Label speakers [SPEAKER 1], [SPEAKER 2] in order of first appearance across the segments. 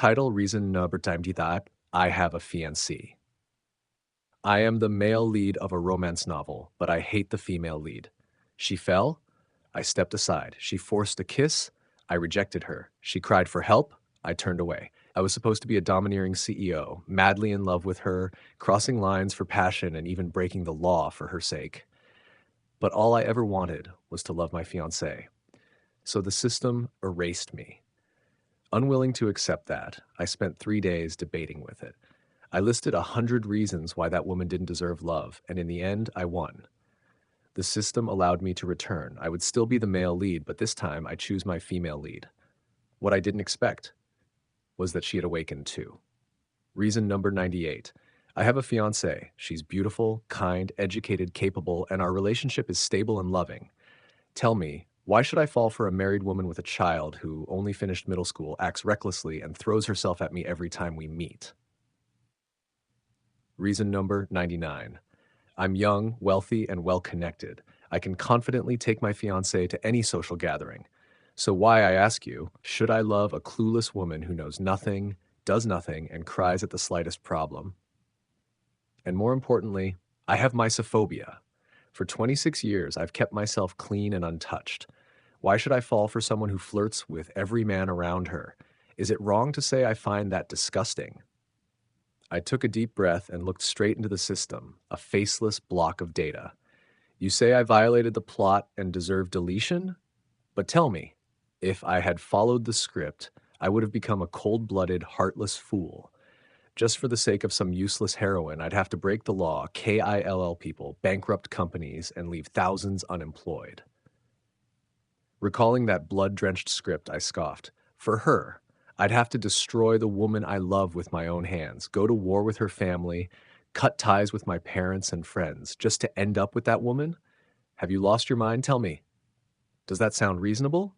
[SPEAKER 1] Title, reason, time, I have a fiancée. I am the male lead of a romance novel, but I hate the female lead. She fell. I stepped aside. She forced a kiss. I rejected her. She cried for help. I turned away. I was supposed to be a domineering CEO, madly in love with her, crossing lines for passion and even breaking the law for her sake. But all I ever wanted was to love my fiancée. So the system erased me. Unwilling to accept that, I spent 3 days debating with it. I listed 100 reasons why that woman didn't deserve love, and in the end, I won. The system allowed me to return. I would still be the male lead, but this time I choose my female lead. What I didn't expect was that she had awakened too. Reason number 98. I have a fiancée. She's beautiful, kind, educated, capable, and our relationship is stable and loving. Tell me, why should I fall for a married woman with a child who only finished middle school, acts recklessly, and throws herself at me every time we meet? Reason number 99. I'm young, wealthy, and well-connected. I can confidently take my fiancée to any social gathering. So why, I ask you, should I love a clueless woman who knows nothing, does nothing, and cries at the slightest problem? And more importantly, I have mysophobia. For 26 years, I've kept myself clean and untouched. Why should I fall for someone who flirts with every man around her? Is it wrong to say I find that disgusting? I took a deep breath and looked straight into the system, a faceless block of data. You say I violated the plot and deserve deletion? But tell me, if I had followed the script, I would have become a cold-blooded, heartless fool. Just for the sake of some useless heroine, I'd have to break the law, kill people, bankrupt companies, and leave thousands unemployed. Recalling that blood-drenched script, I scoffed. For her, I'd have to destroy the woman I love with my own hands, go to war with her family, cut ties with my parents and friends, just to end up with that woman? Have you lost your mind? Tell me. Does that sound reasonable?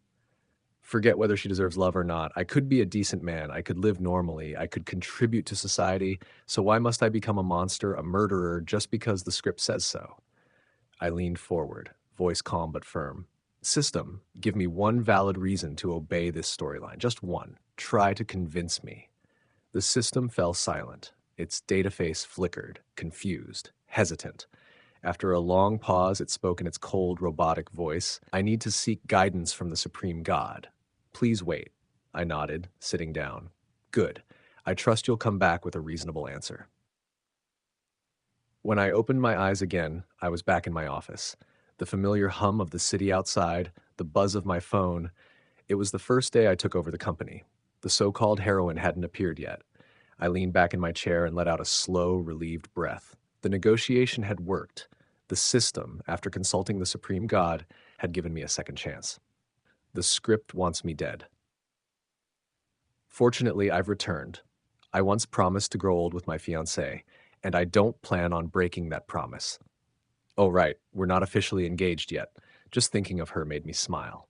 [SPEAKER 1] Forget whether she deserves love or not. I could be a decent man. I could live normally. I could contribute to society. So why must I become a monster, a murderer, just because the script says so? I leaned forward, voice calm but firm. System, give me one valid reason to obey this storyline. Just one. Try to convince me. The system fell silent. Its data face flickered, confused, hesitant. After a long pause, it spoke in its cold, robotic voice. I need to seek guidance from the Supreme God. Please wait. I nodded, sitting down. Good. I trust you'll come back with a reasonable answer. When I opened my eyes again, I was back in my office. The familiar hum of the city outside, the buzz of my phone. It was the first day I took over the company. The so-called heroine hadn't appeared yet. I leaned back in my chair and let out a slow, relieved breath. The negotiation had worked. The system, after consulting the Supreme God, had given me a second chance. The script wants me dead. Fortunately, I've returned. I once promised to grow old with my fiancée, and I don't plan on breaking that promise. Oh, right, we're not officially engaged yet. Just thinking of her made me smile.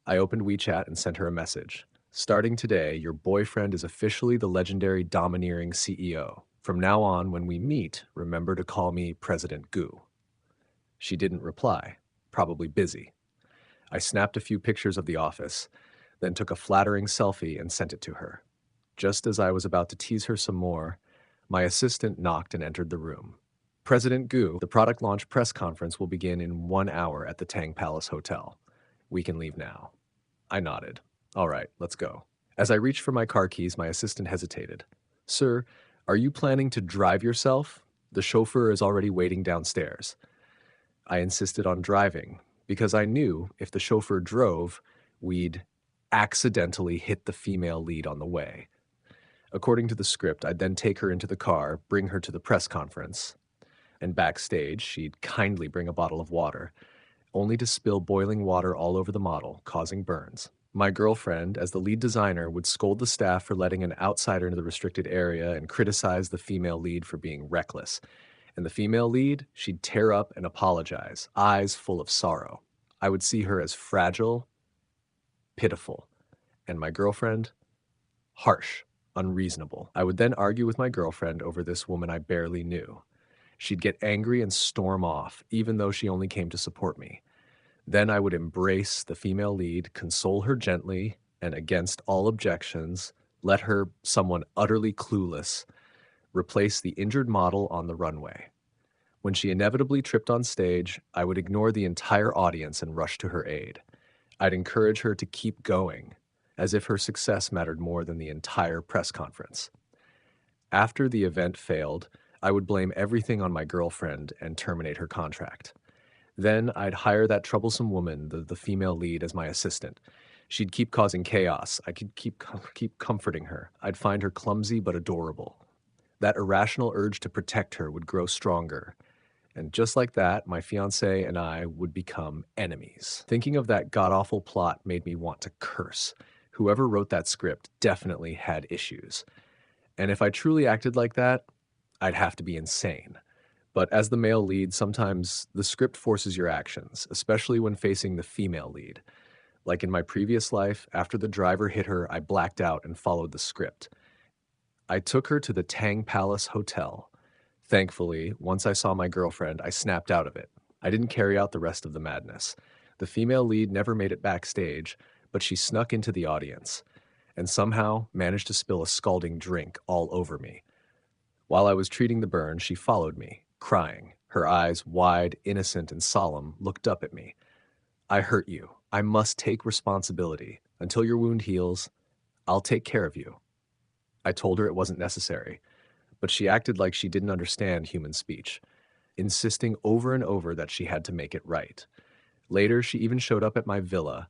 [SPEAKER 1] I opened WeChat and sent her a message. Starting today, your boyfriend is officially the legendary domineering CEO. From now on, when we meet, remember to call me President Goo. She didn't reply, probably busy. I snapped a few pictures of the office, then took a flattering selfie and sent it to her. Just as I was about to tease her some more, my assistant knocked and entered the room. President Goo, the product launch press conference will begin in 1 hour at the Tang Palace Hotel. We can leave now. I nodded. All right, let's go. As I reached for my car keys, my assistant hesitated. Sir, are you planning to drive yourself? The chauffeur is already waiting downstairs. I insisted on driving because I knew if the chauffeur drove, we'd accidentally hit the female lead on the way. According to the script, I'd then take her into the car, bring her to the press conference, and backstage, she'd kindly bring a bottle of water, only to spill boiling water all over the model, causing burns. My girlfriend, as the lead designer, would scold the staff for letting an outsider into the restricted area and criticize the female lead for being reckless. And the female lead, she'd tear up and apologize, eyes full of sorrow. I would see her as fragile, pitiful, and my girlfriend, harsh, unreasonable. I would then argue with my girlfriend over this woman I barely knew. She'd get angry and storm off, even though she only came to support me. Then I would embrace the female lead, console her gently, and against all objections, Let her, someone utterly clueless, replace the injured model on the runway. When she inevitably tripped on stage, I would ignore the entire audience and rush to her aid. I'd encourage her to keep going, as if her success mattered more than the entire press conference. After the event failed, I would blame everything on my girlfriend and terminate her contract. Then I'd hire that troublesome woman, the female lead, as my assistant. She'd keep causing chaos. I could keep comforting her. I'd find her clumsy but adorable. That irrational urge to protect her would grow stronger. And just like that, my fiancée and I would become enemies. Thinking of that god-awful plot made me want to curse. Whoever wrote that script definitely had issues. And if I truly acted like that, I'd have to be insane. But as the male lead, sometimes the script forces your actions, especially when facing the female lead. Like in my previous life, after the driver hit her, I blacked out and followed the script. I took her to the Tang Palace Hotel. Thankfully, once I saw my girlfriend, I snapped out of it. I didn't carry out the rest of the madness. The female lead never made it backstage, but she snuck into the audience and somehow managed to spill a scalding drink all over me. While I was treating the burn, she followed me, crying. Her eyes, wide, innocent, and solemn, looked up at me. I hurt you. I must take responsibility. Until your wound heals, I'll take care of you. I told her it wasn't necessary, but she acted like she didn't understand human speech, insisting over and over that she had to make it right. Later, she even showed up at my villa.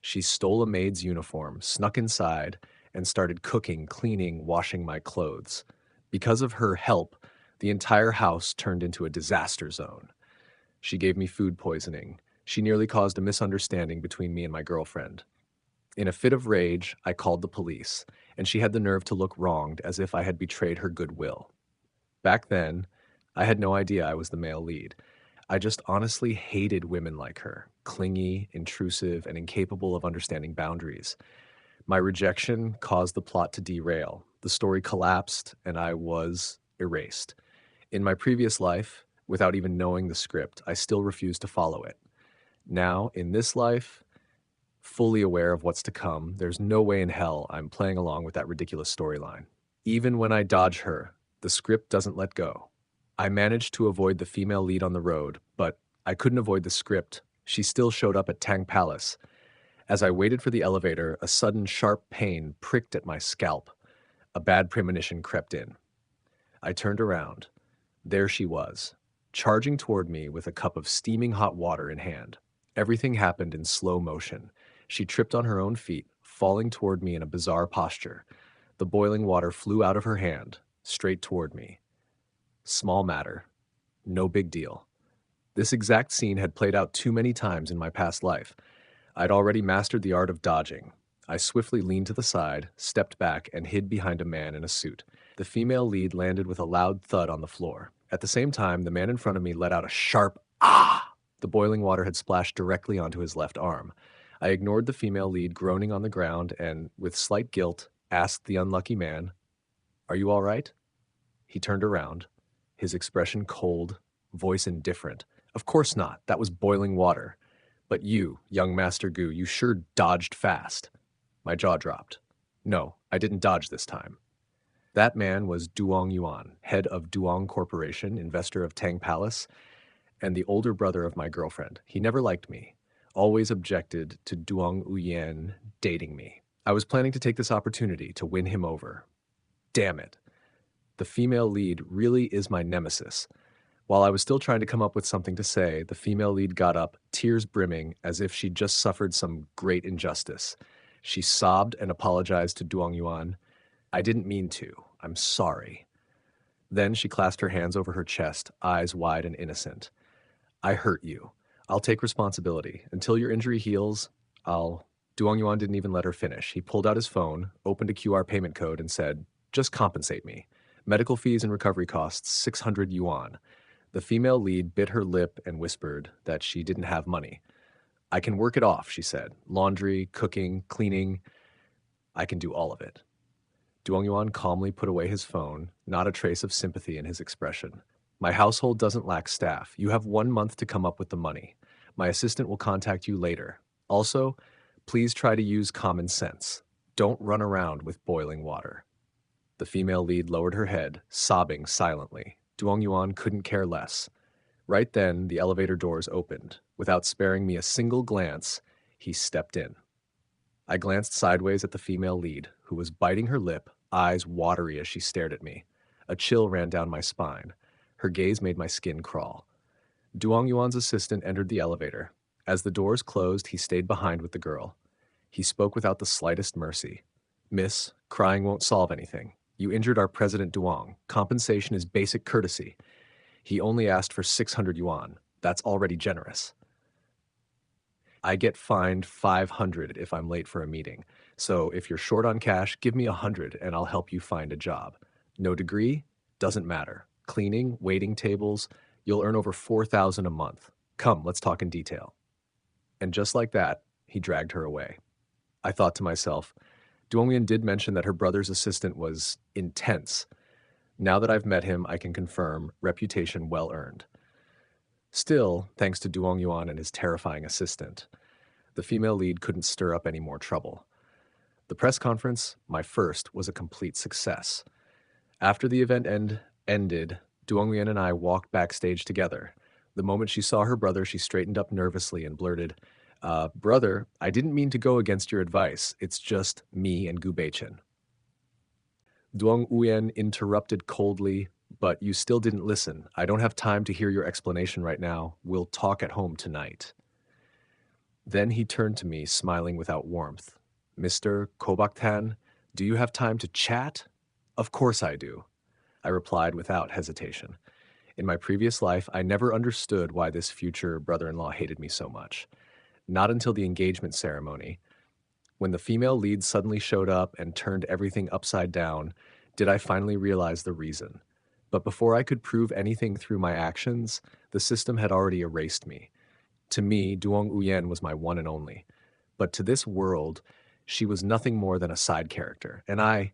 [SPEAKER 1] She stole a maid's uniform, snuck inside, and started cooking, cleaning, washing my clothes. Because of her help, the entire house turned into a disaster zone. She gave me food poisoning. She nearly caused a misunderstanding between me and my girlfriend. In a fit of rage, I called the police, and she had the nerve to look wronged as if I had betrayed her goodwill. Back then, I had no idea I was the male lead. I just honestly hated women like her, clingy, intrusive, and incapable of understanding boundaries. My rejection caused the plot to derail. The story collapsed, and I was erased. In my previous life, without even knowing the script, I still refused to follow it. Now, in this life, fully aware of what's to come, there's no way in hell I'm playing along with that ridiculous storyline. Even when I dodge her, the script doesn't let go. I managed to avoid the female lead on the road, but I couldn't avoid the script. She still showed up at Tang Palace. As I waited for the elevator, a sudden sharp pain pricked at my scalp. A bad premonition crept in. I turned around. There she was, charging toward me with a cup of steaming hot water in hand. Everything happened in slow motion. She tripped on her own feet, falling toward me in a bizarre posture. The boiling water flew out of her hand, straight toward me. Small matter. No big deal. This exact scene had played out too many times in my past life. I'd already mastered the art of dodging. I swiftly leaned to the side, stepped back, and hid behind a man in a suit. The female lead landed with a loud thud on the floor. At the same time, the man in front of me let out a sharp "ah!" The boiling water had splashed directly onto his left arm. I ignored the female lead groaning on the ground and, with slight guilt, asked the unlucky man, "Are you all right?" He turned around, his expression cold, voice indifferent. "Of course not. That was boiling water. But you, young Master Gu, you sure dodged fast." My jaw dropped. No, I didn't dodge this time. That man was Duong Yuan, head of Duong Corporation, investor of Tang Palace, and the older brother of my girlfriend. He never liked me, always objected to Duong Uyen dating me. I was planning to take this opportunity to win him over. Damn it. The female lead really is my nemesis. While I was still trying to come up with something to say, the female lead got up, tears brimming, as if she'd just suffered some great injustice. She sobbed and apologized to Duong Yuan. "I didn't mean to. I'm sorry." Then she clasped her hands over her chest, eyes wide and innocent. "I hurt you. I'll take responsibility. Until your injury heals, I'll..." Duong Yuan didn't even let her finish. He pulled out his phone, opened a QR payment code, and said, "Just compensate me. Medical fees and recovery costs, 600 yuan. The female lead bit her lip and whispered that she didn't have money. "I can work it off," she said. "Laundry, cooking, cleaning. I can do all of it." Duong Yuan calmly put away his phone, not a trace of sympathy in his expression. "My household doesn't lack staff. You have 1 month to come up with the money. My assistant will contact you later. Also, please try to use common sense." Don't run around with boiling water. The female lead lowered her head, sobbing silently. Duong Yuan couldn't care less. Right then, the elevator doors opened. Without sparing me a single glance, he stepped in. I glanced sideways at the female lead, who was biting her lip, eyes watery as she stared at me. A chill ran down my spine. Her gaze made my skin crawl. Duong Yuan's assistant entered the elevator. As the doors closed, he stayed behind with the girl. He spoke without the slightest mercy. Miss, crying won't solve anything. You injured our President Duong. Compensation is basic courtesy. He only asked for 600 yuan. That's already generous. I get fined 500 if I'm late for a meeting. So if you're short on cash, give me 100 and I'll help you find a job. No degree? Doesn't matter. Cleaning, waiting tables, you'll earn over 4,000 a month. Come, let's talk in detail. And just like that, he dragged her away. I thought to myself, Duongyan did mention that her brother's assistant was intense. Now that I've met him, I can confirm reputation well earned. Still, thanks to Duong Yuan and his terrifying assistant, the female lead couldn't stir up any more trouble. The press conference, my first, was a complete success. After the event ended, Duong Yuan and I walked backstage together. The moment she saw her brother, she straightened up nervously and blurted, brother, I didn't mean to go against your advice. It's just me and Gu Beichen. Duong Uyen interrupted coldly, but you still didn't listen. I don't have time to hear your explanation right now. We'll talk at home tonight. Then he turned to me, smiling without warmth. Mr. Kobaktan, do you have time to chat? Of course I do, I replied without hesitation. In my previous life, I never understood why this future brother-in-law hated me so much. Not until the engagement ceremony, when the female lead suddenly showed up and turned everything upside down, did I finally realize the reason. But before I could prove anything through my actions, the system had already erased me. To me, Duong Uyen was my one and only. But to this world, she was nothing more than a side character, and I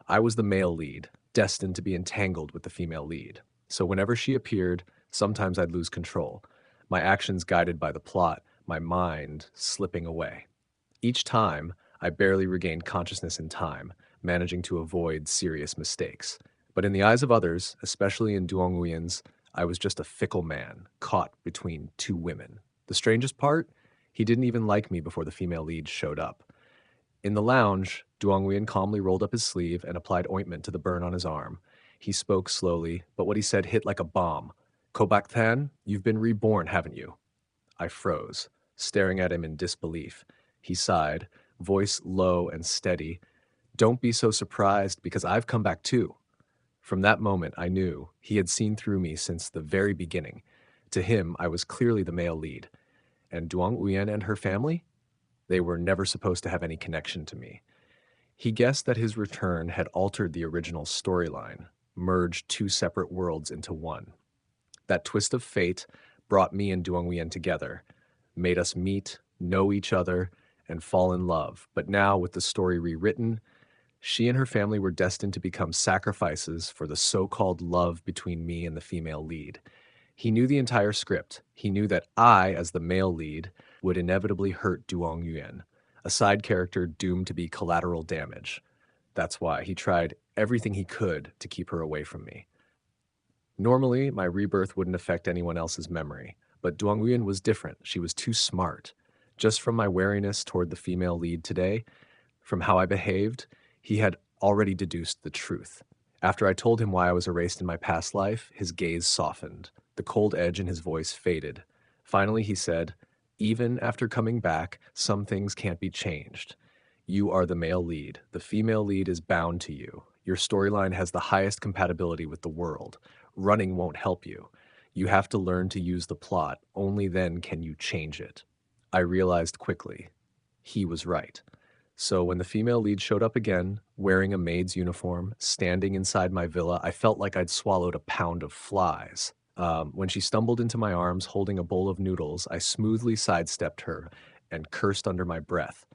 [SPEAKER 1] was the male lead, destined to be entangled with the female lead. So whenever she appeared, sometimes I'd lose control, my actions guided by the plot, my mind slipping away. Each time, I barely regained consciousness in time, managing to avoid serious mistakes. But in the eyes of others, especially in Duong Uyen's, I was just a fickle man, caught between two women. The strangest part? He didn't even like me before the female lead showed up. In the lounge, Duong Uyen calmly rolled up his sleeve and applied ointment to the burn on his arm. He spoke slowly, but what he said hit like a bomb. Kobaktan, you've been reborn, haven't you? I froze, staring at him in disbelief. He sighed, voice low and steady. Don't be so surprised, because I've come back too. From that moment, I knew he had seen through me since the very beginning. To him, I was clearly the male lead. And Duong Uyen and her family? They were never supposed to have any connection to me. He guessed that his return had altered the original storyline, merged two separate worlds into one. That twist of fate brought me and Duong Uyen together, made us meet, know each other, and fall in love. But now, with the story rewritten, she and her family were destined to become sacrifices for the so-called love between me and the female lead. He knew the entire script. He knew that I, as the male lead, would inevitably hurt Duong Yuan, a side character doomed to be collateral damage. That's why he tried everything he could to keep her away from me. Normally, my rebirth wouldn't affect anyone else's memory, but Duong Yuan was different. She was too smart. Just from my wariness toward the female lead today, from how I behaved, he had already deduced the truth. After I told him why I was erased in my past life, his gaze softened. The cold edge in his voice faded. Finally, he said, even after coming back, some things can't be changed. You are the male lead. The female lead is bound to you. Your storyline has the highest compatibility with the world. Running won't help you. You have to learn to use the plot. Only then can you change it. I realized quickly. He was right. So when the female lead showed up again, wearing a maid's uniform, standing inside my villa, I felt like I'd swallowed a pound of flies. When she stumbled into my arms holding a bowl of noodles, I smoothly sidestepped her and cursed under my breath.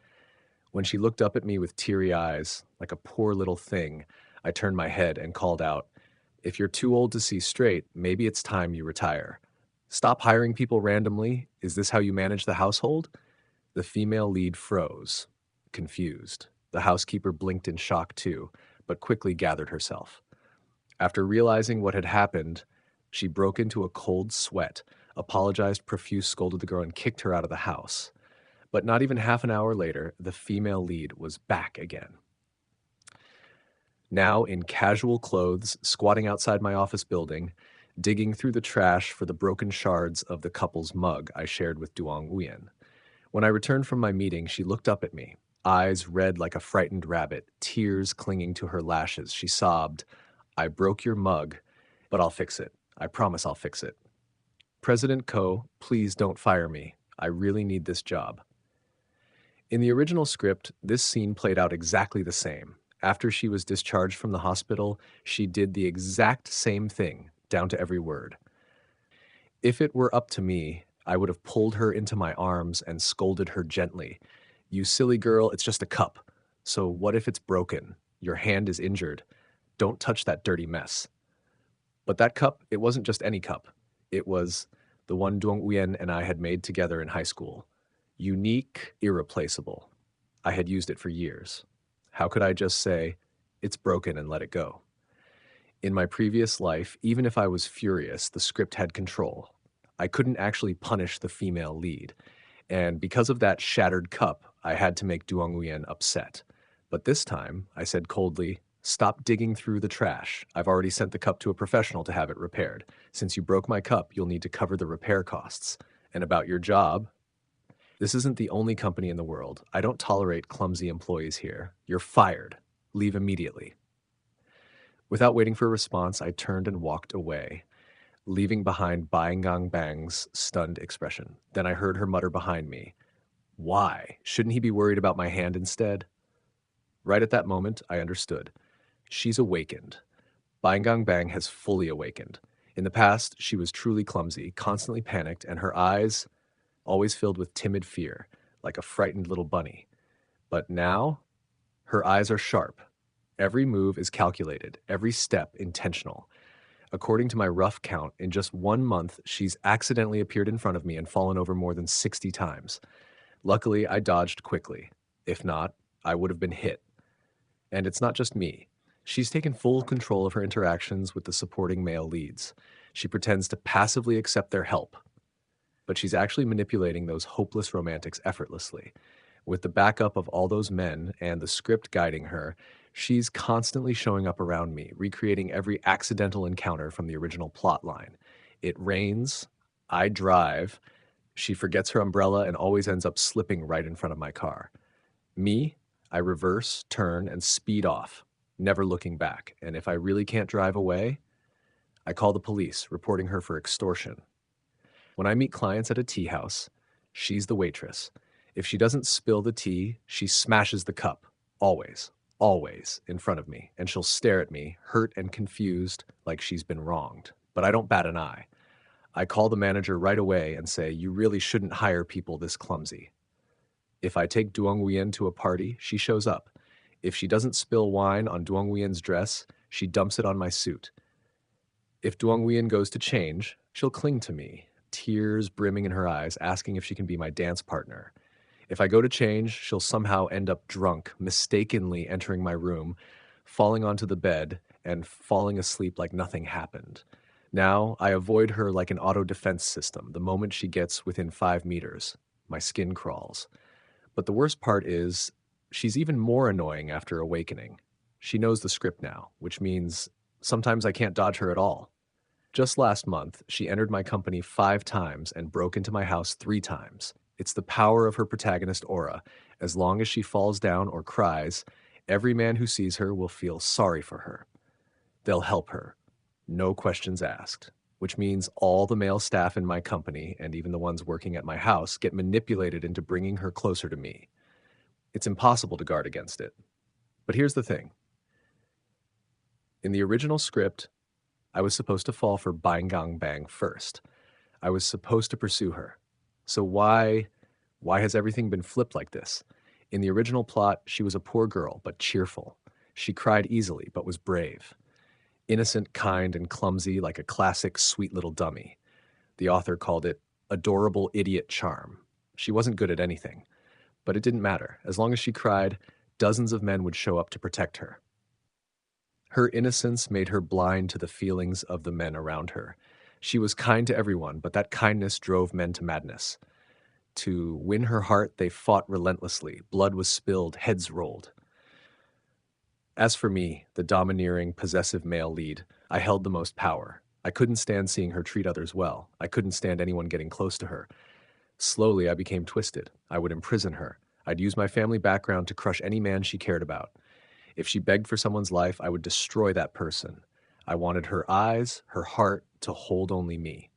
[SPEAKER 1] When she looked up at me with teary eyes, like a poor little thing, I turned my head and called out, if you're too old to see straight, maybe it's time you retire. Stop hiring people randomly. Is this how you manage the household? The female lead froze, confused. The housekeeper blinked in shock too, but quickly gathered herself. After realizing what had happened, she broke into a cold sweat, apologized profuse, scolded the girl, and kicked her out of the house. But not even half an hour later, the female lead was back again. Now in casual clothes, squatting outside my office building, digging through the trash for the broken shards of the couple's mug I shared with Duong Uyen. When I returned from my meeting, she looked up at me, eyes red like a frightened rabbit, tears clinging to her lashes. She sobbed, "I broke your mug, but I'll fix it. I promise I'll fix it. President Ko, please don't fire me. I really need this job." In the original script, this scene played out exactly the same. After she was discharged from the hospital, she did the exact same thing, down to every word. If it were up to me, I would have pulled her into my arms and scolded her gently. "You silly girl, it's just a cup. So what if it's broken? Your hand is injured. Don't touch that dirty mess." But that cup, it wasn't just any cup. It was the one Duong Uyen and I had made together in high school. Unique, irreplaceable. I had used it for years. How could I just say, "It's broken," and let it go? In my previous life, even if I was furious, the script had control. I couldn't actually punish the female lead. And because of that shattered cup, I had to make Duong Uyen upset. But this time, I said coldly, "Stop digging through the trash. I've already sent the cup to a professional to have it repaired. Since you broke my cup, you'll need to cover the repair costs. And about your job, this isn't the only company in the world. I don't tolerate clumsy employees here. You're fired. Leave immediately." Without waiting for a response, I turned and walked away, leaving behind Baingang Bang's stunned expression. Then I heard her mutter behind me, "Why? Shouldn't he be worried about my hand instead?" Right at that moment, I understood. She's awakened. Baingang Bang has fully awakened. In the past, she was truly clumsy, constantly panicked, and her eyes always filled with timid fear, like a frightened little bunny. But now, her eyes are sharp. Every move is calculated, every step intentional. According to my rough count, in just 1 month, she's accidentally appeared in front of me and fallen over more than 60 times. Luckily, I dodged quickly. If not, I would have been hit. And it's not just me. She's taken full control of her interactions with the supporting male leads. She pretends to passively accept their help, but she's actually manipulating those hopeless romantics effortlessly. With the backup of all those men and the script guiding her, she's constantly showing up around me, recreating every accidental encounter from the original plot line. It rains, I drive, she forgets her umbrella and always ends up slipping right in front of my car. Me, I reverse, turn, and speed off, never looking back. And if I really can't drive away, I call the police, reporting her for extortion. When I meet clients at a tea house, she's the waitress. If she doesn't spill the tea, she smashes the cup. Always, always in front of me. And she'll stare at me, hurt and confused, like she's been wronged. But I don't bat an eye. I call the manager right away and say, "You really shouldn't hire people this clumsy." If I take Duong Uyen to a party, she shows up. If she doesn't spill wine on Duong Uyen's dress, she dumps it on my suit. If Duong Uyen goes to change, she'll cling to me, tears brimming in her eyes, asking if she can be my dance partner. If I go to change, she'll somehow end up drunk, mistakenly entering my room, falling onto the bed, and falling asleep like nothing happened. Now, I avoid her like an auto-defense system. The moment she gets within 5 meters, my skin crawls. But the worst part is, she's even more annoying after awakening. She knows the script now, which means sometimes I can't dodge her at all. Just last month, she entered my company 5 times and broke into my house 3 times. It's the power of her protagonist aura. As long as she falls down or cries, every man who sees her will feel sorry for her. They'll help her. No questions asked. Which means all the male staff in my company, and even the ones working at my house, get manipulated into bringing her closer to me. It's impossible to guard against it. But here's the thing. In the original script, I was supposed to fall for Baingang Bang first. I was supposed to pursue her. So why has everything been flipped like this? In the original plot, she was a poor girl, but cheerful. She cried easily, but was brave. Innocent, kind, and clumsy like a classic sweet little dummy. The author called it adorable idiot charm. She wasn't good at anything. But it didn't matter. As long as she cried, Dozens of men would show up to protect her. Her innocence made her blind to the feelings of the men around her. She was kind to everyone, but that kindness drove men to madness. To win her heart, they fought relentlessly. Blood was spilled, heads rolled. As for me, the domineering, possessive male lead, I held the most power. I couldn't stand seeing her treat others well. I couldn't stand anyone getting close to her. Slowly, I became twisted. I would imprison her. I'd use my family background to crush any man she cared about. If she begged for someone's life, I would destroy that person. I wanted her eyes, her heart, to hold only me.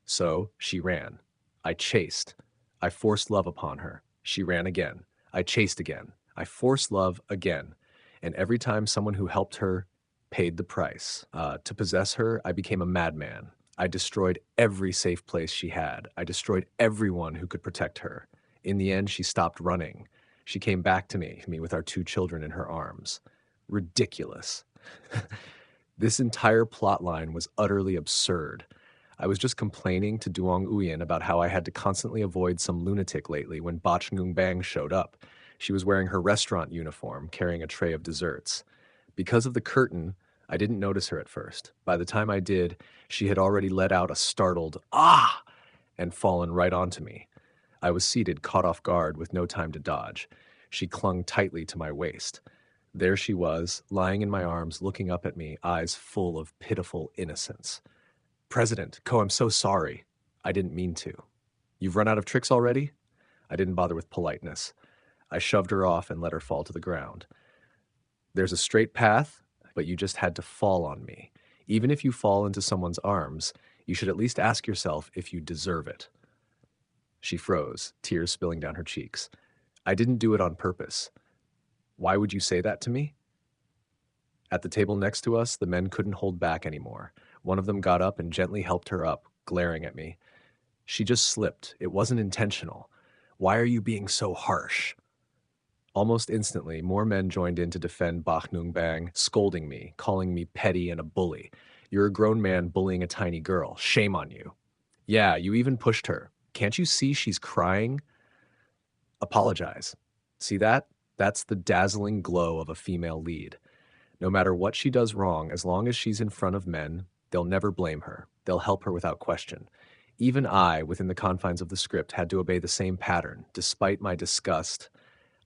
[SPEAKER 1] So she ran. I chased. I forced love upon her. She ran again. I chased again. I forced love again. And every time someone who helped her paid the price. To possess her, I became a madman. I destroyed every safe place she had. I destroyed everyone who could protect her. In the end, she stopped running. She came back to me with our 2 children in her arms. Ridiculous. This entire plot line was utterly absurd. I was just complaining to Duong Uyen about how I had to constantly avoid some lunatic lately when Bach Ngung Bang showed up. She was wearing her restaurant uniform, carrying a tray of desserts. Because of the curtain, I didn't notice her at first. By the time I did, she had already let out a startled, "Ah!" and fallen right onto me. I was seated, caught off guard, with no time to dodge. She clung tightly to my waist. There she was, lying in my arms, looking up at me, eyes full of pitiful innocence. "President, Ko, I'm so sorry. I didn't mean to." "You've run out of tricks already?" I didn't bother with politeness. I shoved her off and let her fall to the ground. "There's a straight path, but you just had to fall on me. Even if you fall into someone's arms, you should at least ask yourself if you deserve it." She froze, tears spilling down her cheeks. "I didn't do it on purpose." "Why would you say that to me?" At the table next to us, the men couldn't hold back anymore. One of them got up and gently helped her up, glaring at me. "She just slipped. It wasn't intentional. Why are you being so harsh?" Almost instantly, more men joined in to defend Bach Nung Bang, scolding me, calling me petty and a bully. "You're a grown man bullying a tiny girl. Shame on you." "Yeah, you even pushed her. Can't you see she's crying?" "Apologize." See that? That's the dazzling glow of a female lead. No matter what she does wrong, as long as she's in front of men, they'll never blame her. They'll help her without question. Even I, within the confines of the script, had to obey the same pattern. Despite my disgust,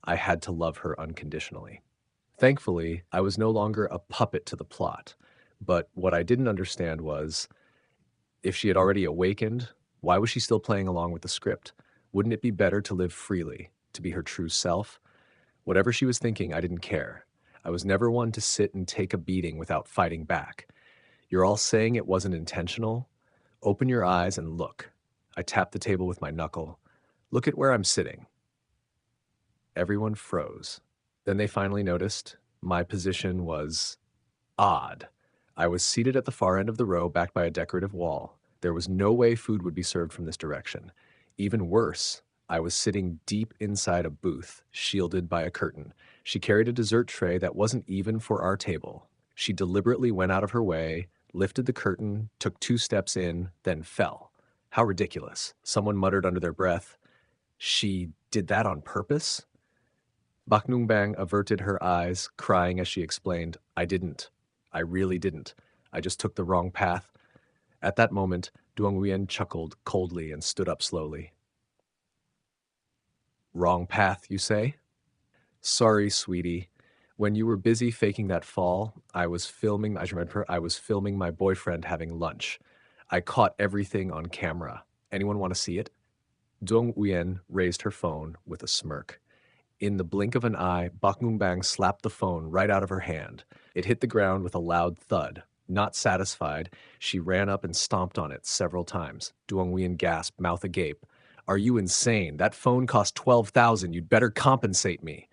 [SPEAKER 1] I had to love her unconditionally. Thankfully, I was no longer a puppet to the plot. But what I didn't understand was, if she had already awakened, why was she still playing along with the script? Wouldn't it be better to live freely, to be her true self? Whatever she was thinking, I didn't care. I was never one to sit and take a beating without fighting back. "You're all saying it wasn't intentional? Open your eyes and look." I tapped the table with my knuckle. "Look at where I'm sitting." Everyone froze. Then they finally noticed my position was odd. I was seated at the far end of the row, backed by a decorative wall. There was no way food would be served from this direction. Even worse, I was sitting deep inside a booth, shielded by a curtain. She carried a dessert tray that wasn't even for our table. She deliberately went out of her way, lifted the curtain, took 2 steps in, then fell. How ridiculous. Someone muttered under their breath, "She did that on purpose?" Bak Nung Bang averted her eyes, crying as she explained, "I didn't. I really didn't. I just took the wrong path." At that moment, Duong Nguyen chuckled coldly and stood up slowly. "Wrong path, you say?" "Sorry, sweetie. When you were busy faking that fall, I was filming my boyfriend having lunch. I caught everything on camera. Anyone want to see it?" Duong Nguyen raised her phone with a smirk. In the blink of an eye, Bak Nung Bang slapped the phone right out of her hand. It hit the ground with a loud thud. Not satisfied, she ran up and stomped on it several times. Duong Nguyen gasped, mouth agape. "Are you insane? That phone cost 12,000. You'd better compensate me."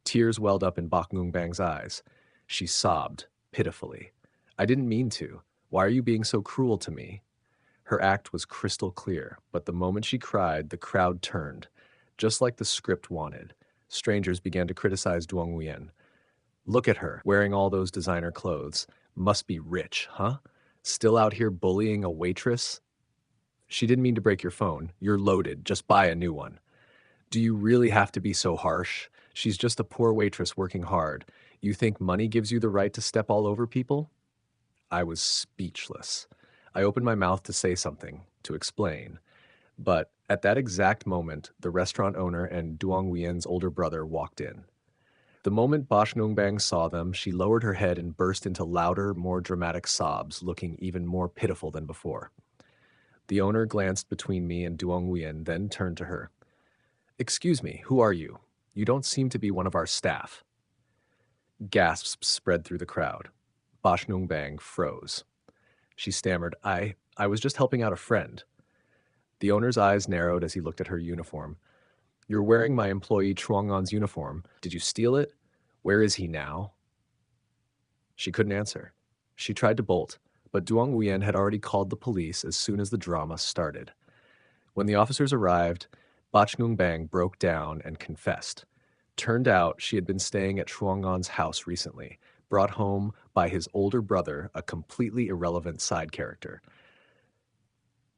[SPEAKER 1] Tears welled up in Bak Nung Bang's eyes. She sobbed, pitifully. "I didn't mean to. Why are you being so cruel to me?" Her act was crystal clear, but the moment she cried, the crowd turned. Just like the script wanted. Strangers began to criticize Duong Nguyen. "Look at her, wearing all those designer clothes. Must be rich, huh? Still out here bullying a waitress?" "She didn't mean to break your phone. You're loaded. Just buy a new one." "Do you really have to be so harsh? She's just a poor waitress working hard. You think money gives you the right to step all over people? I was speechless. I opened my mouth to say something, to explain. But at that exact moment, the restaurant owner and Duong Wien's older brother walked in. The moment Bosh Nungbang saw them, she lowered her head and burst into louder, more dramatic sobs, looking even more pitiful than before. The owner glanced between me and Duong Wien, then turned to her. "Excuse me, who are you? You don't seem to be one of our staff." Gasps spread through the crowd. Bosh Nungbang froze. She stammered, I was just helping out a friend." The owner's eyes narrowed as he looked at her uniform. "You're wearing my employee Chuangon's uniform. Did you steal it? Where is he now?" She couldn't answer. She tried to bolt, but Duong Wien had already called the police as soon as the drama started. When the officers arrived, Bach Nungbang broke down and confessed. Turned out she had been staying at Chuangon's house recently, brought home by his older brother, a completely irrelevant side character.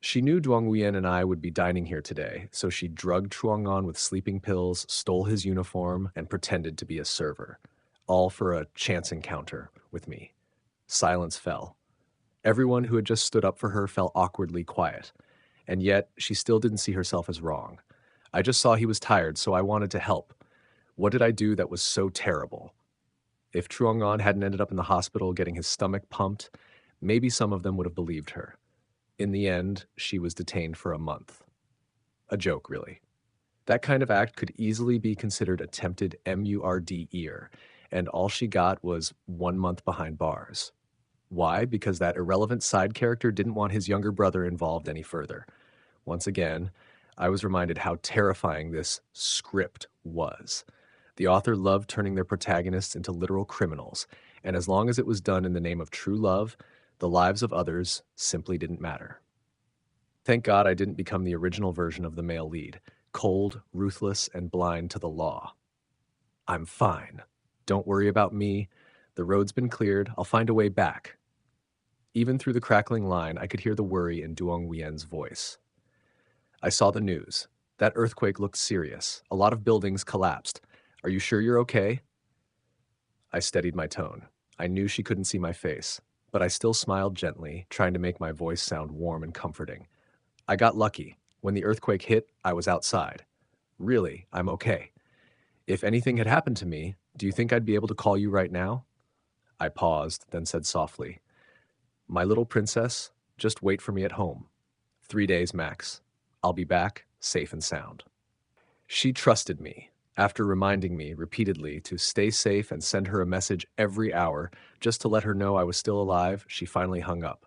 [SPEAKER 1] She knew Duong Wien and I would be dining here today, so she drugged Chuangon with sleeping pills, stole his uniform, and pretended to be a server. All for a chance encounter with me. Silence fell. Everyone who had just stood up for her fell awkwardly quiet. And yet, she still didn't see herself as wrong. I just saw he was tired, so I wanted to help. What did I do that was so terrible? If Chuangon hadn't ended up in the hospital getting his stomach pumped, maybe some of them would have believed her. In the end, she was detained for a month. A joke, really. That kind of act could easily be considered attempted murder, and all she got was 1 month behind bars. Why? Because that irrelevant side character didn't want his younger brother involved any further. Once again, I was reminded how terrifying this script was. The author loved turning their protagonists into literal criminals, and as long as it was done in the name of true love, the lives of others simply didn't matter. Thank God I didn't become the original version of the male lead, cold, ruthless, and blind to the law. "I'm fine. Don't worry about me. The road's been cleared. I'll find a way back." Even through the crackling line, I could hear the worry in Duong Wien's voice. "I saw the news. That earthquake looked serious. A lot of buildings collapsed. Are you sure you're okay?" I steadied my tone. I knew she couldn't see my face, but I still smiled gently, trying to make my voice sound warm and comforting. "I got lucky. When the earthquake hit, I was outside. Really, I'm okay. If anything had happened to me, do you think I'd be able to call you right now?" I paused, then said softly, "My little princess, just wait for me at home. 3 days max. I'll be back, safe and sound." She trusted me. After reminding me repeatedly to stay safe and send her a message every hour just to let her know I was still alive, she finally hung up.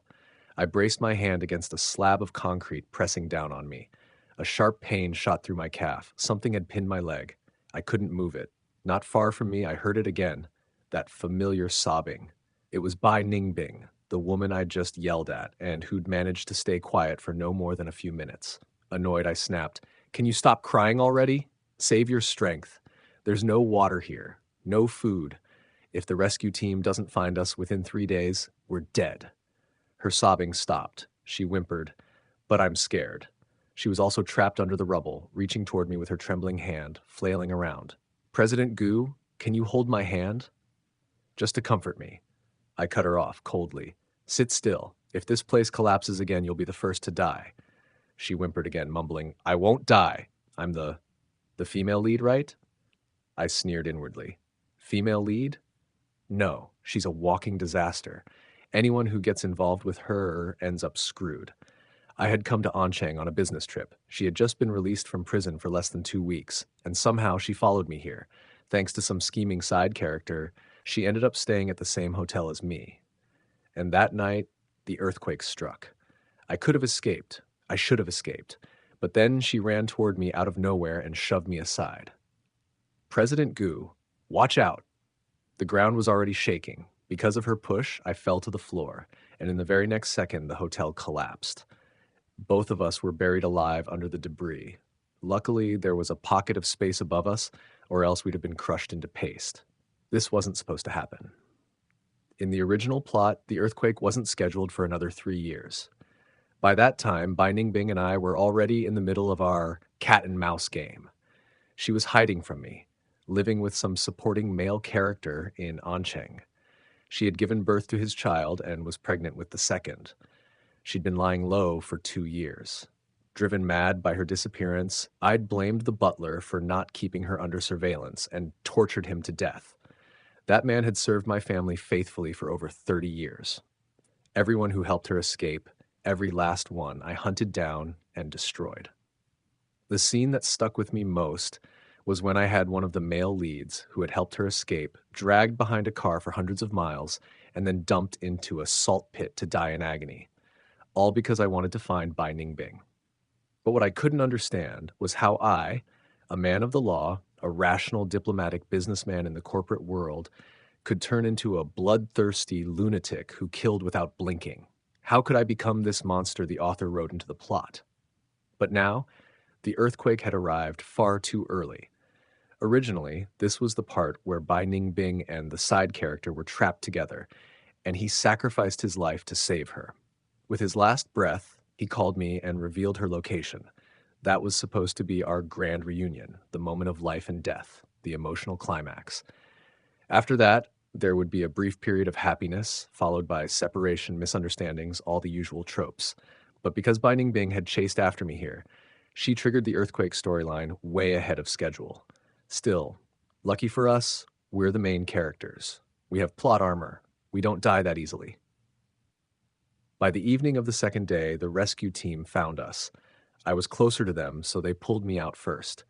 [SPEAKER 1] I braced my hand against a slab of concrete pressing down on me. A sharp pain shot through my calf. Something had pinned my leg. I couldn't move it. Not far from me, I heard it again. That familiar sobbing. It was Bai Ningbing, the woman I'd just yelled at and who'd managed to stay quiet for no more than a few minutes. Annoyed, I snapped, "Can you stop crying already? Save your strength. There's no water here, no food. If the rescue team doesn't find us within 3 days, we're dead." Her sobbing stopped. She whimpered, "But I'm scared." She was also trapped under the rubble, reaching toward me with her trembling hand, flailing around. "President Gu, can you hold my hand?" Just to comfort me. I cut her off coldly. "Sit still. If this place collapses again, you'll be the first to die." She whimpered again, mumbling, "I won't die. I'm the female lead, right?" I sneered inwardly. Female lead? No, she's a walking disaster. Anyone who gets involved with her ends up screwed. I had come to Anchang on a business trip. She had just been released from prison for less than 2 weeks, and somehow she followed me here. Thanks to some scheming side character, she ended up staying at the same hotel as me. And that night, the earthquake struck. I could have escaped. I should have escaped. But then she ran toward me out of nowhere and shoved me aside. "President Gu, watch out." The ground was already shaking. Because of her push, I fell to the floor, and in the very next second, the hotel collapsed. Both of us were buried alive under the debris. Luckily, there was a pocket of space above us, or else we'd have been crushed into paste. This wasn't supposed to happen. In the original plot, the earthquake wasn't scheduled for another 3 years. By that time, Bai Ningbing and I were already in the middle of our cat and mouse game. She was hiding from me, living with some supporting male character in Ancheng. She had given birth to his child and was pregnant with the second. She'd been lying low for 2 years. Driven mad by her disappearance, I'd blamed the butler for not keeping her under surveillance and tortured him to death. That man had served my family faithfully for over 30 years. Everyone who helped her escape, every last one, I hunted down and destroyed. The scene that stuck with me most was when I had one of the male leads who had helped her escape dragged behind a car for hundreds of miles and then dumped into a salt pit to die in agony, all because I wanted to find Bai Ningbing. But what I couldn't understand was how I, a man of the law, a rational diplomatic businessman in the corporate world, could turn into a bloodthirsty lunatic who killed without blinking. How could I become this monster the author wrote into the plot? But now, the earthquake had arrived far too early. Originally, this was the part where Bai Ningbing and the side character were trapped together, and he sacrificed his life to save her. With his last breath, he called me and revealed her location. That was supposed to be our grand reunion, the moment of life and death, the emotional climax. After that, there would be a brief period of happiness, followed by separation, misunderstandings, all the usual tropes. But because Bai Ningbing had chased after me here, she triggered the earthquake storyline way ahead of schedule. Still, lucky for us, we're the main characters. We have plot armor. We don't die that easily. By the evening of the second day, the rescue team found us. I was closer to them, so they pulled me out first.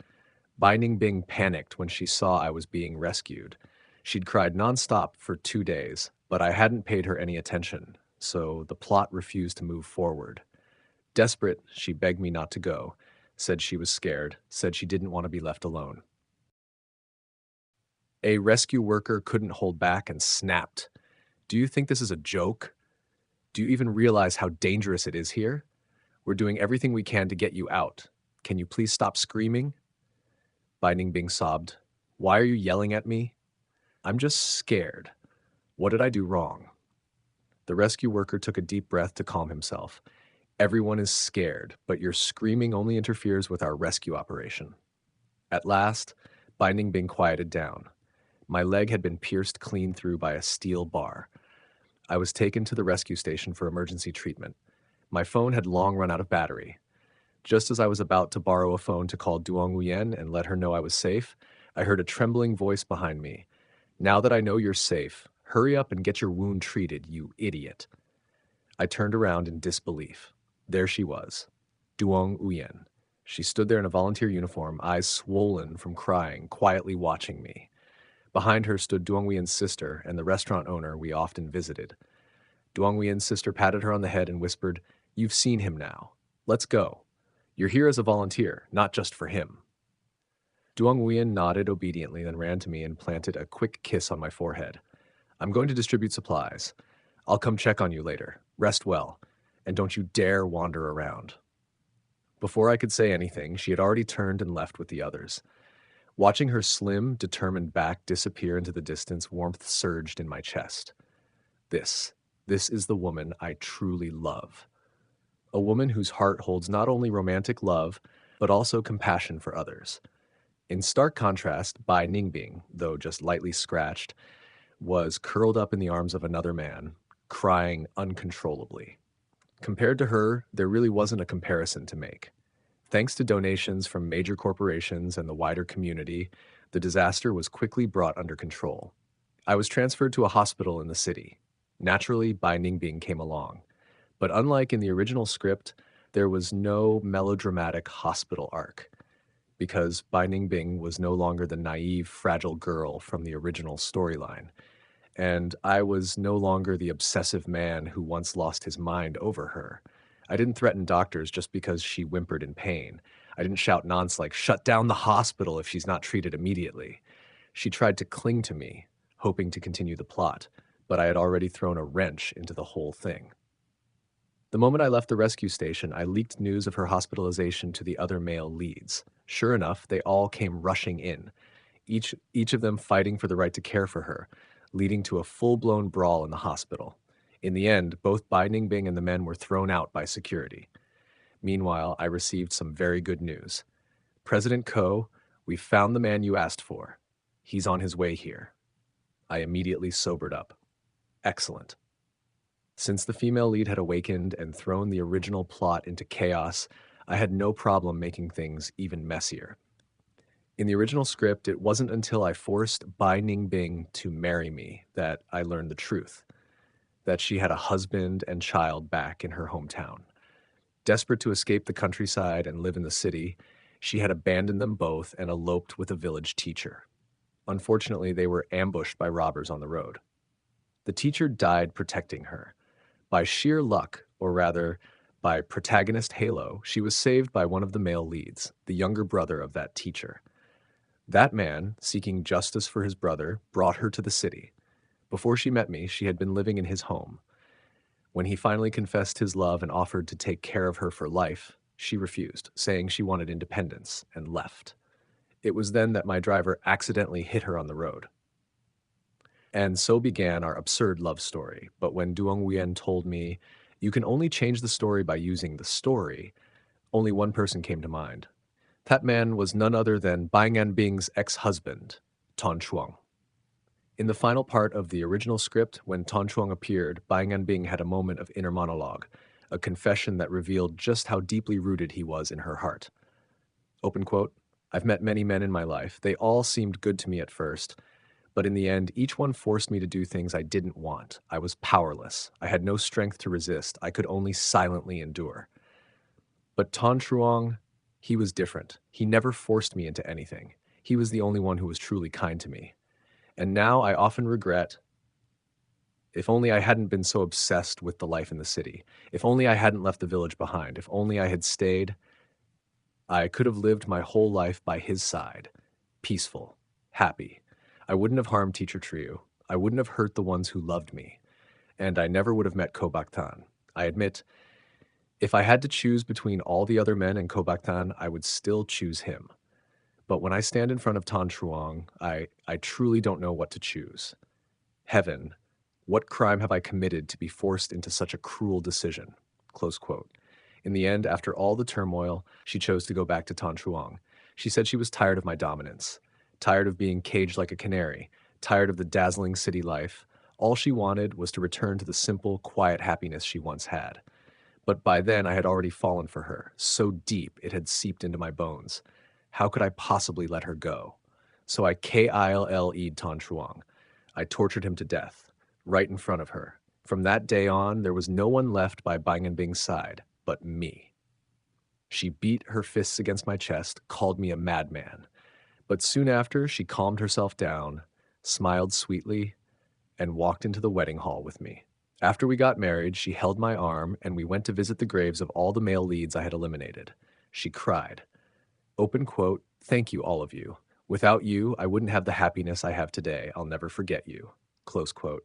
[SPEAKER 1] Bai Ningbing panicked when she saw I was being rescued. She'd cried nonstop for 2 days, but I hadn't paid her any attention, so the plot refused to move forward. Desperate, she begged me not to go, said she was scared, said she didn't want to be left alone. A rescue worker couldn't hold back and snapped. "Do you think this is a joke? Do you even realize how dangerous it is here? We're doing everything we can to get you out. Can you please stop screaming?" Bai Ningbing sobbed. "Why are you yelling at me? I'm just scared. What did I do wrong?" The rescue worker took a deep breath to calm himself. "Everyone is scared, but your screaming only interferes with our rescue operation." At last, Bai Ningbing quieted down. My leg had been pierced clean through by a steel bar. I was taken to the rescue station for emergency treatment. My phone had long run out of battery. Just as I was about to borrow a phone to call Duong Nguyen and let her know I was safe, I heard a trembling voice behind me. "Now that I know you're safe, hurry up and get your wound treated, you idiot." I turned around in disbelief. There she was, Duong Nguyen. She stood there in a volunteer uniform, eyes swollen from crying, quietly watching me. Behind her stood Duong Nguyen's sister and the restaurant owner we often visited. Duong Nguyen's sister patted her on the head and whispered, "You've seen him now. Let's go. You're here as a volunteer, not just for him." Duong Nguyen nodded obediently, then ran to me and planted a quick kiss on my forehead. "I'm going to distribute supplies. I'll come check on you later. Rest well, and don't you dare wander around." Before I could say anything, she had already turned and left with the others. Watching her slim, determined back disappear into the distance, warmth surged in my chest. This is the woman I truly love. A woman whose heart holds not only romantic love, but also compassion for others. In stark contrast, Bai Ningbing, though just lightly scratched, was curled up in the arms of another man, crying uncontrollably. Compared to her, there really wasn't a comparison to make. Thanks to donations from major corporations and the wider community, the disaster was quickly brought under control. I was transferred to a hospital in the city. Naturally, Bai Ningbing came along. But unlike in the original script, there was no melodramatic hospital arc, because Bai Ningbing was no longer the naive, fragile girl from the original storyline, and I was no longer the obsessive man who once lost his mind over her. I didn't threaten doctors just because she whimpered in pain. I didn't shout nonsense like, "Shut down the hospital if she's not treated immediately." She tried to cling to me, hoping to continue the plot, but I had already thrown a wrench into the whole thing. The moment I left the rescue station, I leaked news of her hospitalization to the other male leads. Sure enough, they all came rushing in, each of them fighting for the right to care for her, leading to a full-blown brawl in the hospital. In the end, both Bai Ningbing and the men were thrown out by security. Meanwhile, I received some very good news. "President Ko, we found the man you asked for." He's on his way here. I immediately sobered up. Excellent. Since the female lead had awakened and thrown the original plot into chaos, I had no problem making things even messier. In the original script, it wasn't until I forced Bai Ningbing to marry me that I learned the truth, that she had a husband and child back in her hometown. Desperate to escape the countryside and live in the city, she had abandoned them both and eloped with a village teacher. Unfortunately, they were ambushed by robbers on the road. The teacher died protecting her. By sheer luck, or rather, by protagonist halo, she was saved by one of the male leads, the younger brother of that teacher. That man, seeking justice for his brother, brought her to the city. Before she met me, she had been living in his home. When he finally confessed his love and offered to take care of her for life, she refused, saying she wanted independence, and left. It was then that my driver accidentally hit her on the road. And so began our absurd love story. But when Duong Nguyen told me, "You can only change the story by using the story," only one person came to mind. That man was none other than Bai Nganbing's ex-husband, Ton Chuang. In the final part of the original script, when Ton Chuang appeared, Bai Nganbing had a moment of inner monologue, a confession that revealed just how deeply rooted he was in her heart. Open quote, "I've met many men in my life. They all seemed good to me at first, but in the end, each one forced me to do things I didn't want. I was powerless. I had no strength to resist. I could only silently endure. But Ton Chuang, he was different. He never forced me into anything. He was the only one who was truly kind to me. And now I often regret, if only I hadn't been so obsessed with the life in the city. If only I hadn't left the village behind. If only I had stayed, I could have lived my whole life by his side, peaceful, happy. I wouldn't have harmed Teacher Trio. I wouldn't have hurt the ones who loved me. And I never would have met Kobaktan. I admit, if I had to choose between all the other men and Kobaktan, I would still choose him. But when I stand in front of Tan Chuang, I truly don't know what to choose. Heaven, what crime have I committed to be forced into such a cruel decision?" Close quote. In the end, after all the turmoil, she chose to go back to Tan Chuang. She said she was tired of my dominance, tired of being caged like a canary, tired of the dazzling city life. All she wanted was to return to the simple, quiet happiness she once had. But by then I had already fallen for her, so deep it had seeped into my bones. How could I possibly let her go? So I KILLE'd Tan Chuang. I tortured him to death, right in front of her. From that day on, there was no one left by Bai Nganbing's side but me. She beat her fists against my chest, called me a madman. But soon after, she calmed herself down, smiled sweetly, and walked into the wedding hall with me. After we got married, she held my arm, and we went to visit the graves of all the male leads I had eliminated. She cried. Open quote, "Thank you, all of you. Without you, I wouldn't have the happiness I have today. I'll never forget you." Close quote.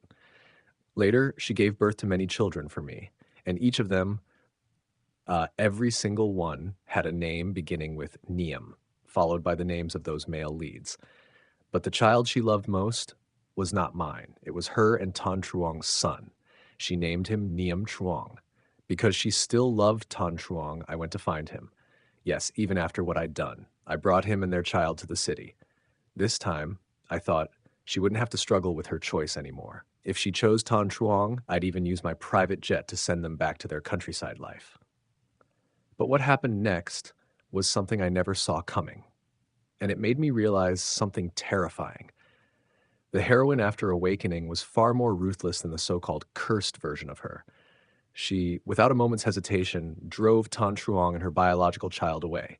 [SPEAKER 1] Later, she gave birth to many children for me, and each of them, every single one, had a name beginning with Niam, followed by the names of those male leads. But the child she loved most was not mine. It was her and Tan Chuang's son. She named him Niam Chuang. Because she still loved Tan Chuang, I went to find him. Yes, even after what I'd done. I brought him and their child to the city. This time, I thought, she wouldn't have to struggle with her choice anymore. If she chose Tan Chuang, I'd even use my private jet to send them back to their countryside life. But what happened next was something I never saw coming. And it made me realize something terrifying. The heroine after awakening was far more ruthless than the so-called cursed version of her. She, without a moment's hesitation, drove Tan Chuang and her biological child away.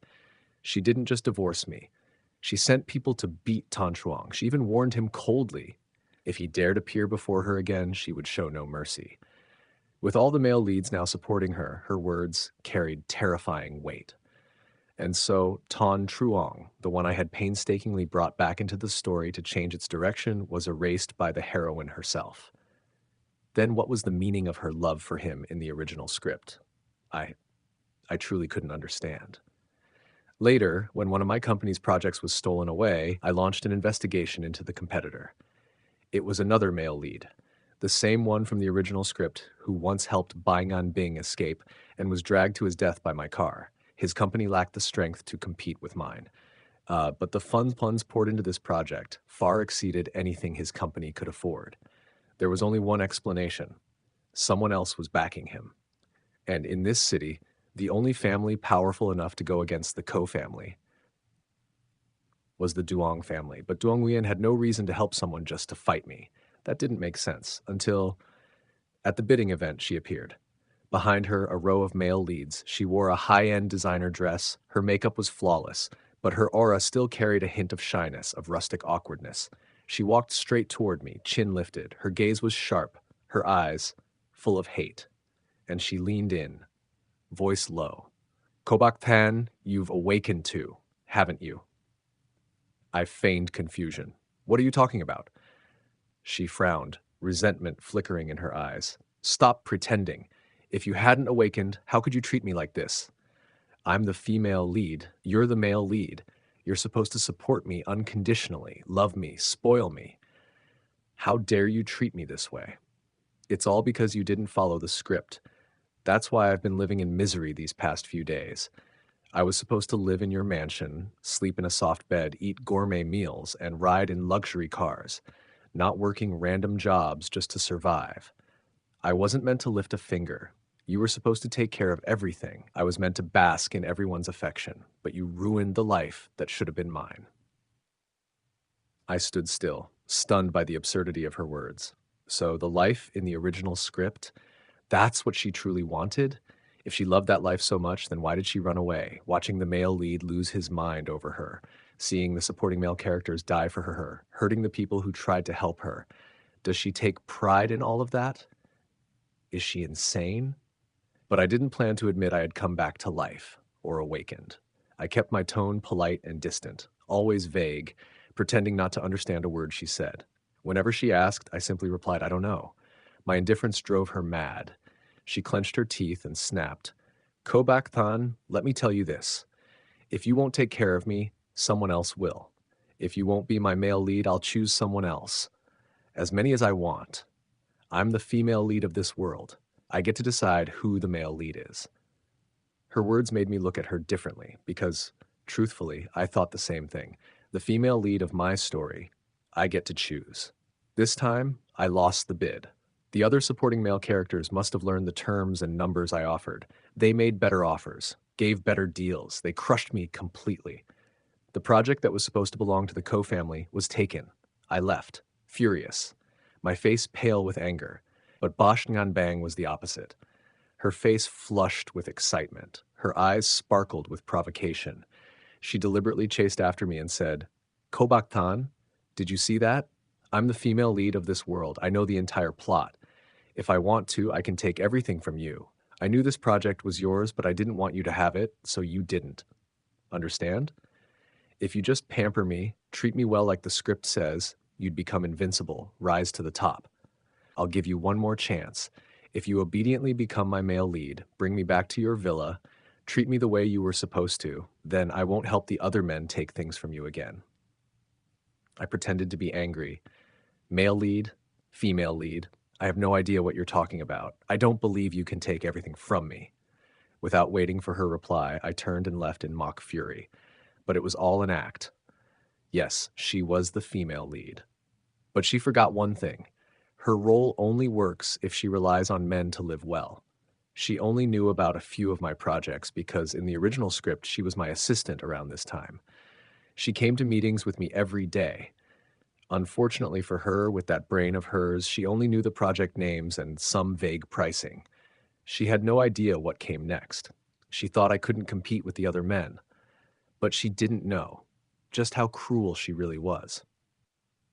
[SPEAKER 1] She didn't just divorce me. She sent people to beat Tan Chuang. She even warned him coldly. If he dared appear before her again, she would show no mercy. With all the male leads now supporting her, her words carried terrifying weight. And so Tan Chuang, the one I had painstakingly brought back into the story to change its direction, was erased by the heroine herself. Then what was the meaning of her love for him in the original script? I truly couldn't understand. Later, when one of my company's projects was stolen away, I launched an investigation into the competitor. It was another male lead, the same one from the original script who once helped Bai Nganbing escape and was dragged to his death by my car. His company lacked the strength to compete with mine. But the funds poured into this project far exceeded anything his company could afford. There was only one explanation: someone else was backing him. And in this city, the only family powerful enough to go against the Ko family was the Duong family. But Duong Nguyen had no reason to help someone just to fight me. That didn't make sense until at the bidding event she appeared. Behind her, a row of male leads. She wore a high-end designer dress. Her makeup was flawless, but her aura still carried a hint of shyness, of rustic awkwardness. She walked straight toward me, chin lifted. Her gaze was sharp, her eyes full of hate. And she leaned in, voice low. "Kobak Tan, you've awakened too, haven't you?" I feigned confusion. "What are you talking about?" She frowned, resentment flickering in her eyes. "Stop pretending. If you hadn't awakened, how could you treat me like this? I'm the female lead. You're the male lead. You're supposed to support me unconditionally, love me, spoil me. How dare you treat me this way? It's all because you didn't follow the script. That's why I've been living in misery these past few days. I was supposed to live in your mansion, sleep in a soft bed, eat gourmet meals, and ride in luxury cars, not working random jobs just to survive. I wasn't meant to lift a finger. You were supposed to take care of everything. I was meant to bask in everyone's affection, but you ruined the life that should have been mine." I stood still, stunned by the absurdity of her words. So the life in the original script, that's what she truly wanted? If she loved that life so much, then why did she run away, watching the male lead lose his mind over her, seeing the supporting male characters die for her, hurting the people who tried to help her? Does she take pride in all of that? Is she insane? But I didn't plan to admit I had come back to life, or awakened. I kept my tone polite and distant, always vague, pretending not to understand a word she said. Whenever she asked, I simply replied, "I don't know." My indifference drove her mad. She clenched her teeth and snapped, "Kobak Than, let me tell you this. If you won't take care of me, someone else will. If you won't be my male lead, I'll choose someone else. As many as I want. I'm the female lead of this world. I get to decide who the male lead is." Her words made me look at her differently because, truthfully, I thought the same thing. The female lead of my story, I get to choose. This time, I lost the bid. The other supporting male characters must have learned the terms and numbers I offered. They made better offers, gave better deals. They crushed me completely. The project that was supposed to belong to the Ko family was taken. I left, furious, my face pale with anger. But Bosh Ngan Bang was the opposite. Her face flushed with excitement. Her eyes sparkled with provocation. She deliberately chased after me and said, "Kobak Tan, did you see that? I'm the female lead of this world. I know the entire plot. If I want to, I can take everything from you. I knew this project was yours, but I didn't want you to have it, so you didn't. Understand? If you just pamper me, treat me well like the script says, you'd become invincible, rise to the top. I'll give you one more chance. If you obediently become my male lead, bring me back to your villa, treat me the way you were supposed to, then I won't help the other men take things from you again." I pretended to be angry. "Male lead, female lead. I have no idea what you're talking about. I don't believe you can take everything from me." Without waiting for her reply, I turned and left in mock fury. But it was all an act. Yes, she was the female lead. But she forgot one thing. Her role only works if she relies on men to live well. She only knew about a few of my projects because in the original script, she was my assistant around this time. She came to meetings with me every day. Unfortunately for her, with that brain of hers, she only knew the project names and some vague pricing. She had no idea what came next. She thought I couldn't compete with the other men. But she didn't know just how cruel she really was.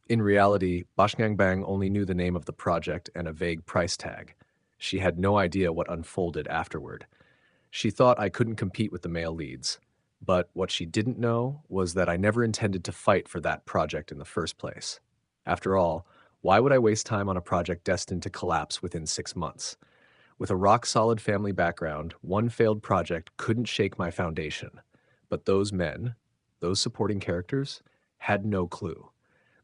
[SPEAKER 1] In reality, Bashgang Bang only knew the name of the project and a vague price tag. She had no idea what unfolded afterward. She thought I couldn't compete with the male leads. But what she didn't know was that I never intended to fight for that project in the first place. After all, why would I waste time on a project destined to collapse within 6 months? With a rock-solid family background, one failed project couldn't shake my foundation. But those men, those supporting characters, had no clue.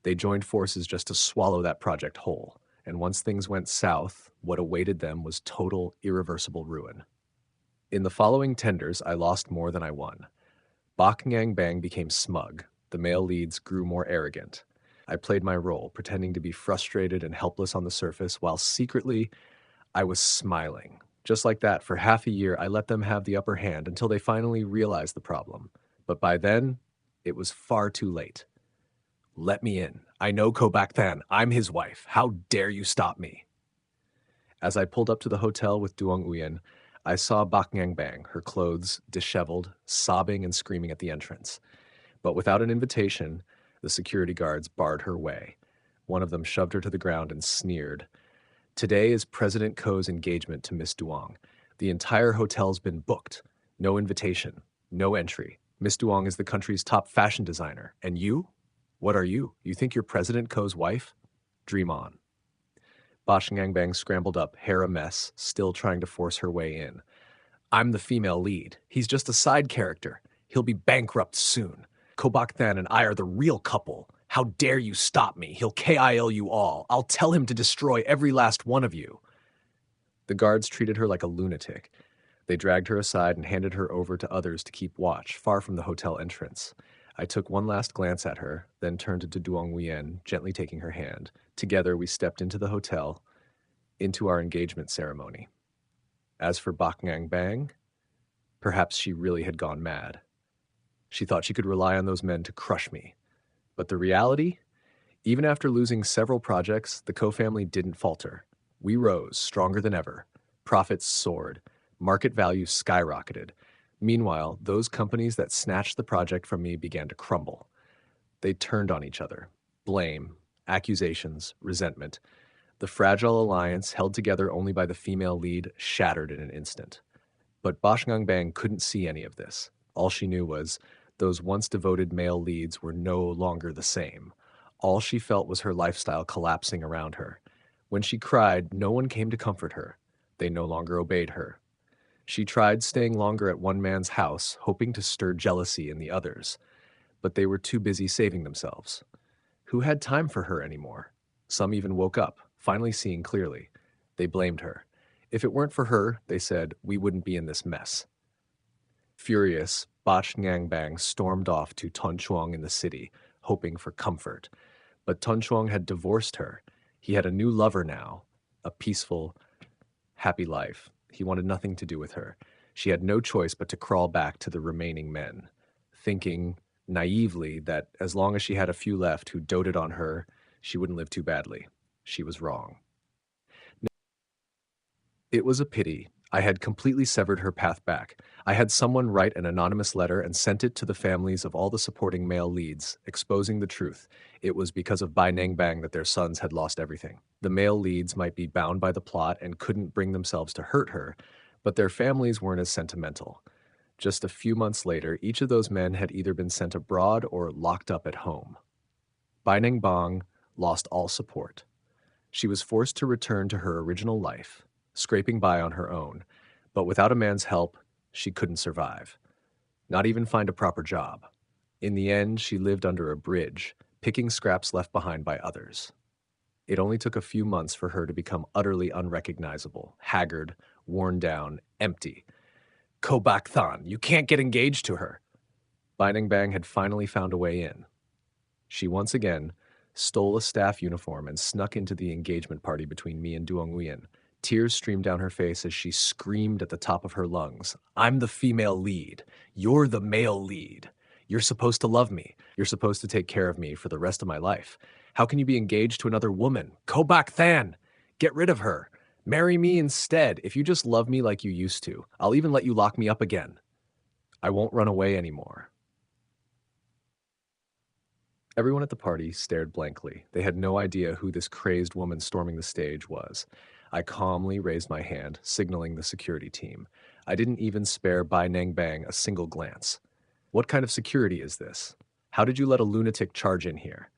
[SPEAKER 1] They joined forces just to swallow that project whole. And once things went south, what awaited them was total, irreversible ruin. In the following tenders, I lost more than I won. Bak Ngang Bang became smug. The male leads grew more arrogant. I played my role, pretending to be frustrated and helpless on the surface, while secretly I was smiling. Just like that, for half a year, I let them have the upper hand until they finally realized the problem. But by then, it was far too late. Let me in. I know Kobak Than. I'm his wife. How dare you stop me? As I pulled up to the hotel with Duong Uyen, I saw Bak Ngang Bang, her clothes disheveled, sobbing and screaming at the entrance. But without an invitation, the security guards barred her way. One of them shoved her to the ground and sneered. Today is President Ko's engagement to Miss Duong. The entire hotel's been booked. No invitation. No entry. Miss Duong is the country's top fashion designer. And you? What are you? You think you're President Ko's wife? Dream on. Bosh Ngangbang scrambled up, hair a mess, still trying to force her way in. I'm the female lead. He's just a side character. He'll be bankrupt soon. Kobak Than and I are the real couple. How dare you stop me? He'll KIL you all. I'll tell him to destroy every last one of you. The guards treated her like a lunatic. They dragged her aside and handed her over to others to keep watch, far from the hotel entrance. I took one last glance at her, then turned to Duong Nguyen, gently taking her hand. Together, we stepped into the hotel, into our engagement ceremony. As for Bak Ngang Bang, perhaps she really had gone mad. She thought she could rely on those men to crush me. But the reality? Even after losing several projects, the Ko family didn't falter. We rose, stronger than ever. Profits soared. Market value skyrocketed. Meanwhile, those companies that snatched the project from me began to crumble. They turned on each other. Blame, accusations, resentment. The fragile alliance, held together only by the female lead, shattered in an instant. But Bosh Ngang Bang couldn't see any of this. All she knew was those once devoted male leads were no longer the same. All she felt was her lifestyle collapsing around her. When she cried, no one came to comfort her. They no longer obeyed her. She tried staying longer at one man's house, hoping to stir jealousy in the others. But they were too busy saving themselves. Who had time for her anymore? Some even woke up, finally seeing clearly. They blamed her. If it weren't for her, they said, we wouldn't be in this mess. Furious, Bach Ngangbang stormed off to Ton Chuang in the city, hoping for comfort. But Ton Chuang had divorced her. He had a new lover now, a peaceful, happy life. He wanted nothing to do with her. She had no choice but to crawl back to the remaining men, thinking naively that as long as she had a few left who doted on her, she wouldn't live too badly. She was wrong. It was a pity. I had completely severed her path back. I had someone write an anonymous letter and sent it to the families of all the supporting male leads, exposing the truth. It was because of Bai Nangbang that their sons had lost everything. The male leads might be bound by the plot and couldn't bring themselves to hurt her, but their families weren't as sentimental. Just a few months later, each of those men had either been sent abroad or locked up at home. Bai Nangbang lost all support. She was forced to return to her original life, scraping by on her own, but without a man's help, she couldn't survive. Not even find a proper job. In the end, she lived under a bridge, picking scraps left behind by others. It only took a few months for her to become utterly unrecognizable, haggard, worn down, empty. Kobak Than, you can't get engaged to her. Bai Nangbang had finally found a way in. She once again stole a staff uniform and snuck into the engagement party between me and Duong Nguyen. Tears streamed down her face as she screamed at the top of her lungs. I'm the female lead. You're the male lead. You're supposed to love me. You're supposed to take care of me for the rest of my life. How can you be engaged to another woman? Kobak Than! Get rid of her. Marry me instead. If you just love me like you used to, I'll even let you lock me up again. I won't run away anymore. Everyone at the party stared blankly. They had no idea who this crazed woman storming the stage was. I calmly raised my hand, signaling the security team. I didn't even spare Bai Nangbang a single glance. What kind of security is this? How did you let a lunatic charge in here?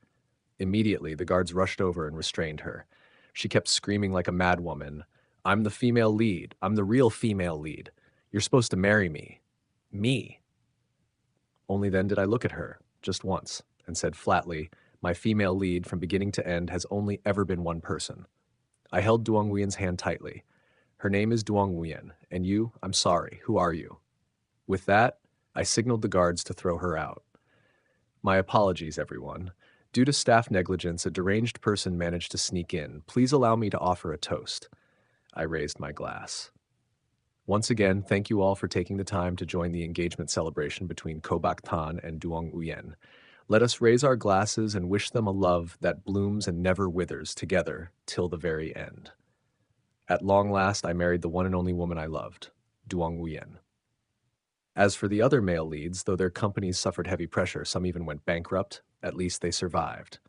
[SPEAKER 1] Immediately, the guards rushed over and restrained her. She kept screaming like a madwoman. I'm the female lead. I'm the real female lead. You're supposed to marry me. Me. Only then did I look at her, just once, and said flatly, my female lead from beginning to end has only ever been one person. I held Duong Nguyen's hand tightly. Her name is Duong Nguyen, and you, I'm sorry, who are you? With that, I signaled the guards to throw her out. My apologies, everyone. Due to staff negligence, a deranged person managed to sneak in. Please allow me to offer a toast. I raised my glass. Once again, thank you all for taking the time to join the engagement celebration between Kobak Tan and Duong Uyen. Let us raise our glasses and wish them a love that blooms and never withers together till the very end. At long last, I married the one and only woman I loved, Duong Uyen. As for the other male leads, though their companies suffered heavy pressure, some even went bankrupt, at least they survived.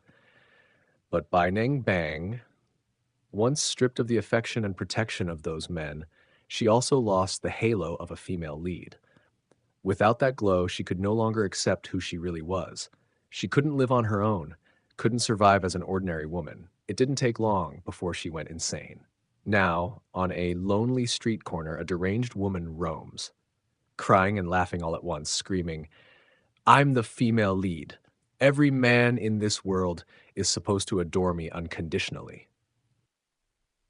[SPEAKER 1] But Bai Neng Bang, once stripped of the affection and protection of those men, she also lost the halo of a female lead. Without that glow, she could no longer accept who she really was. She couldn't live on her own, couldn't survive as an ordinary woman. It didn't take long before she went insane. Now, on a lonely street corner, a deranged woman roams, crying and laughing all at once, screaming, "I'm the female lead. Every man in this world is supposed to adore me unconditionally."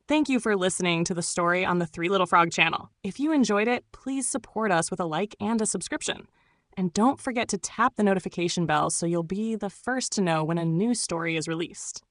[SPEAKER 2] Thank you for listening to the story on the Three Little Frog channel. If you enjoyed it, please support us with a like and a subscription. And don't forget to tap the notification bell so you'll be the first to know when a new story is released.